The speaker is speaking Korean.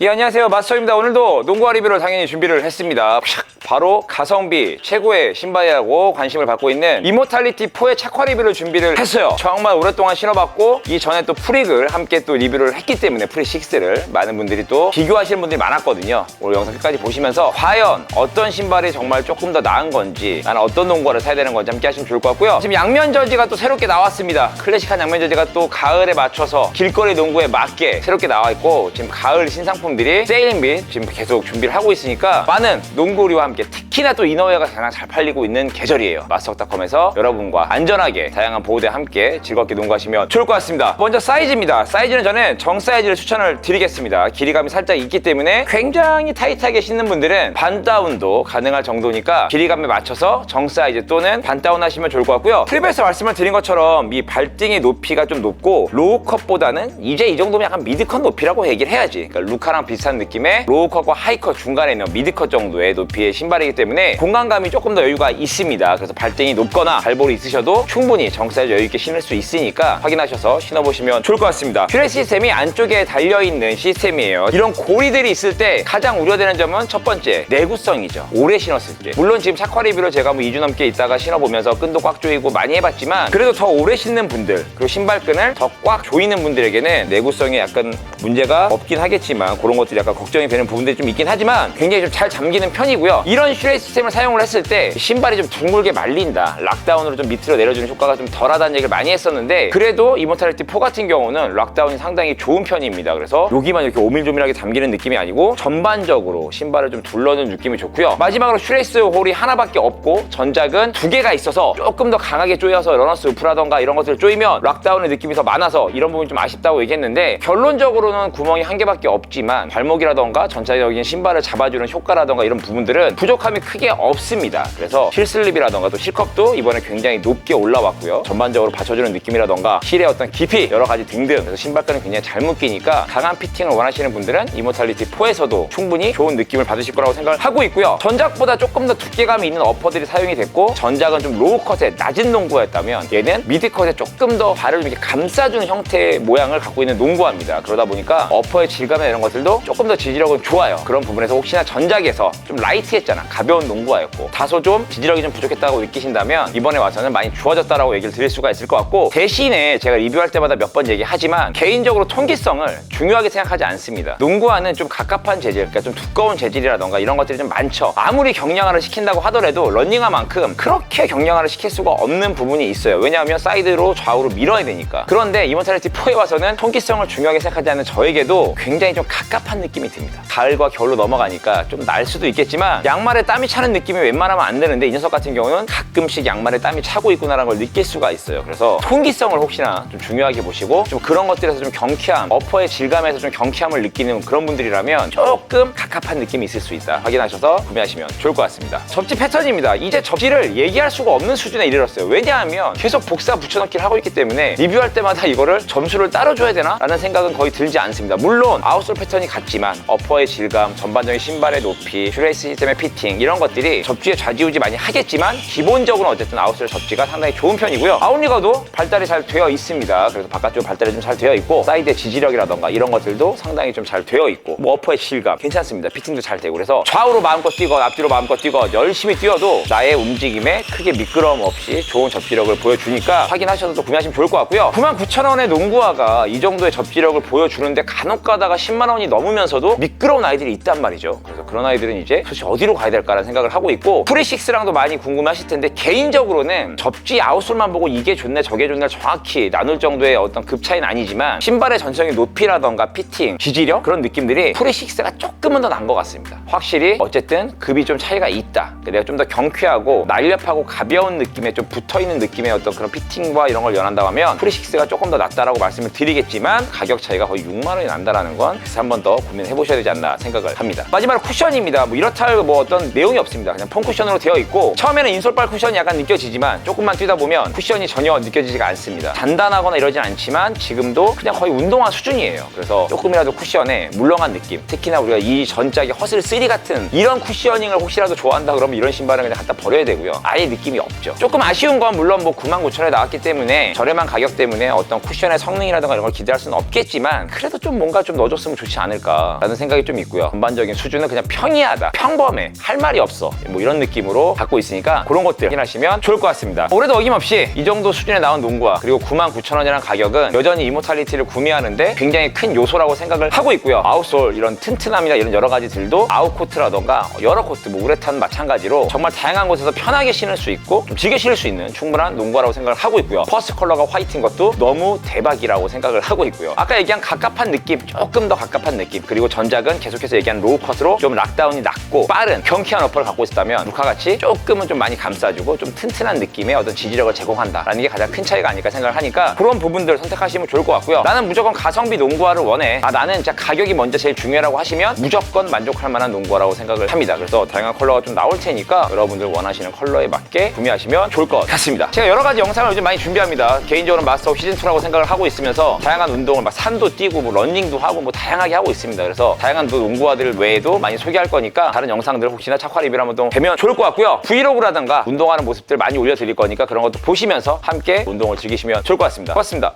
예, 안녕하세요. 마스터입니다. 오늘도 농구화 리뷰를 당연히 준비를 했습니다. 바로 가성비 최고의 신발이라고 관심을 받고 있는 이모탈리티 4의 착화 리뷰를 준비를 했어요. 정말 오랫동안 신어봤고 이전에 또 프릭을 함께 또 리뷰를 했기 때문에 프릭 6를 많은 분들이 또 비교하시는 분들이 많았거든요. 오늘 영상 끝까지 보시면서 과연 어떤 신발이 정말 조금 더 나은 건지, 나는 어떤 농구화를 사야 되는 건지 함께 하시면 좋을 것 같고요. 지금 양면 저지가 또 새롭게 나왔습니다. 클래식한 양면 저지가 또 가을에 맞춰서 길거리 농구에 맞게 새롭게 나와 있고, 지금 가을 신상품들이 세일 및 지금 계속 준비를 하고 있으니까 많은 농구류와 함께 특히나 또 이너웨어가 가장 잘 팔리고 있는 계절이에요. 마스터닷컴에서 여러분과 안전하게 다양한 보호대와 함께 즐겁게 농구하시면 좋을 것 같습니다. 먼저 사이즈입니다. 사이즈는 저는 정 사이즈를 추천을 드리겠습니다. 길이감이 살짝 있기 때문에 굉장히 타이트하게 신는 분들은 반 다운도 가능할 정도니까 길이감에 맞춰서 정 사이즈 또는 반 다운 하시면 좋을 것 같고요. 프리뷰에서 말씀을 드린 것처럼 이 발등의 높이가 좀 높고 로우 컷보다는 이제 이 정도면 약간 미드 컷 높이라고 얘기를 해야지. 그러니까 루카랑 비슷한 느낌의 로우 컷과 하이 컷 중간에 있는 미드 컷 정도의 높이의 신발이기 때문에 공간감이 조금 더 여유가 있습니다. 그래서 발등이 높거나 발볼이 있으셔도 충분히 정 사이즈 여유 있게 신을 수 있으니까 확인하셔서 신어보시면 좋을 것 같습니다. 퓨레 시스템이 안쪽에 달려있는 시스템이에요. 이런 고리들이 있을 때 가장 우려되는 점은 첫 번째, 내구성이죠. 오래 신었을 때. 물론 지금 착화 리뷰를 제가 2주 넘게 있다가 신어보면서 끈도 꽉 조이고 많이 해봤지만 그래도 더 오래 신는 분들, 그리고 신발끈을 더 꽉 조이는 분들에게는 내구성에 약간 문제가 없긴 하겠지만 그런 것들이 약간 걱정이 되는 부분들이 좀 있긴 하지만 굉장히 좀 잘 잠기는 편이고요. 이런 슈레 시스템을 사용을 했을 때 신발이 좀 둥글게 말린다, 락다운으로 좀 밑으로 내려주는 효과가 좀 덜하다는 얘기를 많이 했었는데, 그래도 이모탈리티 4 같은 경우는 락다운이 상당히 좋은 편입니다. 그래서 여기만 이렇게 오밀조밀하게 잠기는 느낌이 아니고 전반적으로 신발을 좀 둘러는 느낌이 좋고요. 마지막으로 슈레이스 홀이 하나밖에 없고 전작은 2개가 있어서 조금 더 강하게 조여서 러너스 우프라던가 이런 것들을 조이면 락다운의 느낌이 더 많아서 이런 부분이 좀 아쉽다고 얘기했는데, 결론적으로는 구멍이 1개밖에 없지만 발목이라던가 전체적인 신발을 잡아주는 효과라던가 이런 부분들은 부족함이 크게 없습니다. 그래서 힐슬립이라던가 또 실컵도 이번에 굉장히 높게 올라왔고요. 전반적으로 받쳐주는 느낌이라던가 힐의 어떤 깊이 여러 가지 등등, 그래서 신발끈은 굉장히 잘 묶이니까 강한 피팅을 원하시는 분들은 이모탈리티 4에서도 충분히 좋은 느낌을 받으실 거라고 생각을 하고 있고요. 전작보다 조금 더 두께감이 있는 어퍼들이 사용이 됐고, 전작은 좀 로우 컷의 낮은 농구화였다면 얘는 미드 컷에 조금 더 발을 이렇게 감싸주는 형태의 모양을 갖고 있는 농구화입니다. 그러다 보니까 어퍼의 질감이나 이런 것들도 조금 더 지지력은 좋아요. 그런 부분에서 혹시나 전작에서 좀 라이트했잖아, 가벼운 농구화였고 다소 좀 지지력이 좀 부족했다고 느끼신다면 이번에 와서는 많이 좋아졌다라고 얘기를 드릴 수가 있을 것 같고, 대신에 제가 리뷰할 때마다 몇 번 얘기하지만 개인적으로 통기성을 중요하게 생각하지 않습니다. 농구화는 좀 갑갑한 재질, 그러니까 좀 두꺼운 재질이라던가 이런 것들이 좀 많죠. 아무리 경량화를 시킨다고 하더라도 런닝화만큼 그렇게 경량화를 시킬 수가 없는 부분이 있어요. 왜냐하면 사이드로 좌우로 밀어야 되니까. 그런데 이모탈리티 4에 와서는 통기성을 중요하게 생각하지 않는 저에게도 굉장히 좀 갑갑한 느낌이 듭니다. 가을과 겨울로 넘어가니까 좀 날 수도 있겠지만 양말에 땀이 차는 느낌이 웬만하면 안 드는데 이 녀석 같은 경우는 가끔씩 양말에 땀이 차고 있구나라는 걸 느낄 수가 있어요. 그래서 통기성을 혹시나 좀 중요하게 보시고 좀 그런 것들에서 좀 경쾌함, 어퍼의 질감에서 좀 경쾌함을 느끼는 그런 분들이라면 조금 갑갑한 느낌이 있을 수 있다 확인하셔서 구매하시면 좋을 것 같습니다. 접지 패턴입니다. 이제 접지를 얘기할 수가 없는 수준에 이르렀어요. 왜냐하면 계속 복사 붙여넣기를 하고 있기 때문에 리뷰할 때마다 이거를 점수를 따로 줘야 되나? 라는 생각은 거의 들지 않습니다. 물론 아웃솔 패턴이 같지만 어퍼의 질감, 전반적인 신발의 높이, 슈레이스 시스템의 피팅 이런 것들이 접지에 좌지우지 많이 하겠지만 기본적으로 어쨌든 아웃솔 접지가 상당히 좋은 편이고요. 아웃리거도 발달이 잘 되어 있습니다. 그래서 바깥쪽 발달이 좀 잘 되어 있고 사이드의 지지력이라던가 이런 것들도 상당히 좀 잘 되어 있고, 뭐 어퍼의 질감 괜찮습니다. 피팅도 잘 되고, 그래서 좌우로 마음껏 뛰건 앞뒤로 마음껏 뛰건 열심히 뛰어도 나의 움직임에 크게 미끄러움 없이 좋은 접지력을 보여주니까 확인하셔서 구매하시면 좋을 것 같고요. 99,000원의 농구화가 이 정도의 접지력을 보여주는데 간혹 가다가 10만 원이 넘으면서도 미끄러운 아이들이 있단 말이죠. 그래서 그런 아이들은 이제 도대체 어디로 가야 될까라는 생각을 하고 있고, 프리6랑도 많이 궁금하실 텐데 개인적으로는 접지 아웃솔만 보고 이게 좋네 저게 좋네 정확히 나눌 정도의 어떤 급 차이는 아니지만 신발의 전체적인 높이라던가 피팅, 지지력 그런 느낌들이 프리6가 조금은 더 나은 것 같습니다. 확실히 어쨌든 급이 좀 차이가 있다. 내가 좀 더 경쾌하고 날렵하고 가벼운 느낌에 좀 붙어있는 느낌의 어떤 그런 피팅과 이런 걸 연한다고 하면 프리6가 조금 더 낫다라고 말씀을 드리겠지만 가격 차이가 거의 6만 원이 난다라는 건 그래서 한 번 더 고민해 보셔야 되지 않나 생각을 합니다. 마지막으로 쿠션입니다. 뭐 이렇다 할 뭐 어떤 내용이 없습니다. 그냥 폼 쿠션으로 되어 있고 처음에는 인솔발 쿠션이 약간 느껴지지만 조금만 뛰다 보면 쿠션이 전혀 느껴지지가 않습니다. 단단하거나 이러진 않지만 지금도 그냥 거의 운동화 수준이에요. 그래서 조금이라도 쿠션에 물렁한 느낌, 특히나 우리가 이 전작의 허슬 3 같은 이런 쿠셔닝을 혹시라도 좋아한다 그러면 이런 신발은 그냥 갖다 버려야 되고요. 아예 느낌이 없죠. 조금 아쉬운 건 물론 뭐 99,000원에 나왔기 때문에 저렴한 가격 때문에 어떤 쿠션의 성능이라든가 이런 걸 기대할 수는 없겠지만 그래도 좀 뭔가 좀 넣어줬으면 좋지 않을까 않을까라는 생각이 좀 있고요. 전반적인 수준은 그냥 평이하다, 평범해, 할 말이 없어, 뭐 이런 느낌으로 갖고 있으니까 그런 것들 확인하시면 좋을 것 같습니다. 올해도 어김없이 이 정도 수준에 나온 농구화, 그리고 99,000원이라는 가격은 여전히 이모탈리티를 구매하는데 굉장히 큰 요소라고 생각을 하고 있고요. 아웃솔 이런 튼튼함이나 이런 여러 가지들도 아웃코트라던가 여러 코트, 뭐 우레탄 마찬가지로 정말 다양한 곳에서 편하게 신을 수 있고 좀 즐겨 신을 수 있는 충분한 농구화라고 생각을 하고 있고요. 퍼스트 컬러가 화이트인 것도 너무 대박이라고 생각을 하고 있고요. 아까 얘기한 갑갑한 느낌, 조금 더 갑갑한 느낌, 그리고 전작은 계속해서 얘기한 로우 컷으로 좀 락다운이 낮고 빠른 경쾌한 어퍼를 갖고 있었다면 루카같이 조금은 좀 많이 감싸주고 좀 튼튼한 느낌의 어떤 지지력을 제공한다라는 게 가장 큰 차이가 아닐까 생각을 하니까 그런 부분들 선택하시면 좋을 것 같고요. 나는 무조건 가성비 농구화를 원해, 나는 진짜 가격이 먼저 제일 중요하다고 하시면 무조건 만족할 만한 농구화라고 생각을 합니다. 그래서 다양한 컬러가 좀 나올 테니까 여러분들 원하시는 컬러에 맞게 구매하시면 좋을 것 같습니다. 제가 여러 가지 영상을 요즘 많이 준비합니다. 개인적으로 마스터 시즌2라고 생각을 하고 있으면서 다양한 운동을 막 산도 뛰고 뭐 러닝도 하고 뭐 다양하게 하고 있습니다. 그래서 다양한 농구화들 외에도 많이 소개할 거니까 다른 영상들 혹시나 착화 리뷰를 한번 되면 좋을 것 같고요. 브이로그라든가 운동하는 모습들 많이 올려드릴 거니까 그런 것도 보시면서 함께 운동을 즐기시면 좋을 것 같습니다. 고맙습니다.